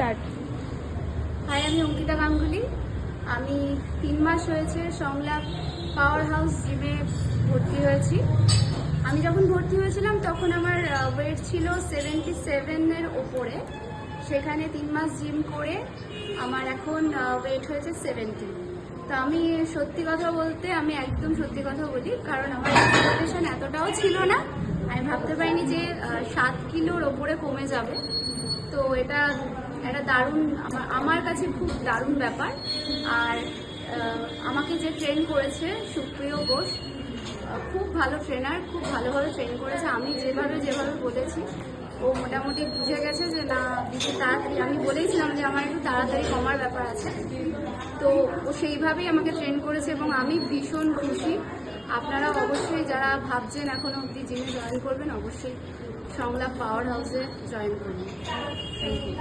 Start. High, আমি অঙ্কিতা গাঙ্গুলি। আমি 3 মাস হয়েছে সংলাপ পাওয়ার হাউস জিমে ভর্তি হয়েছি। আমি যখন ভর্তি হয়েছিলাম তখন আমার ওয়েট ছিল 77-এর ওপরে। সেখানে 3 মাস জিম করে আমার এখন ওয়েট হয়েছে 70। তো আমি সত্যি কথা বলতে আমি একদম সত্যি কথা বলি, কারণ আমার এক্সপেকটেশন এতটাও ছিল না। আমি ভাবতে পারিনি যে 7 কিলোর ওপরে কমে যাবে। তো এটা একটা দারুণ, আমার কাছে খুব দারুণ ব্যাপার। আর আমাকে যে ট্রেন করেছে সুপ্রিয় ঘোষ, খুব ভালো ট্রেনার, খুব ভালোভাবে ট্রেন করেছে। আমি যেভাবে বলেছি ও মোটামুটি বুঝে গেছে যে না, বেশি তাড়াতাড়ি, আমি বলেইছিলাম যে আমার একটু তাড়াতাড়ি কমার ব্যাপার আছে। তো ও সেইভাবেই আমাকে ট্রেন করেছে এবং আমি ভীষণ খুশি। আপনারা অবশ্যই যারা ভাবছেন এখনো অবধি জিমে জয়েন করবেন, অবশ্যই সংলাপ পাওয়ার হাউসে জয়েন করবেন। Thank you.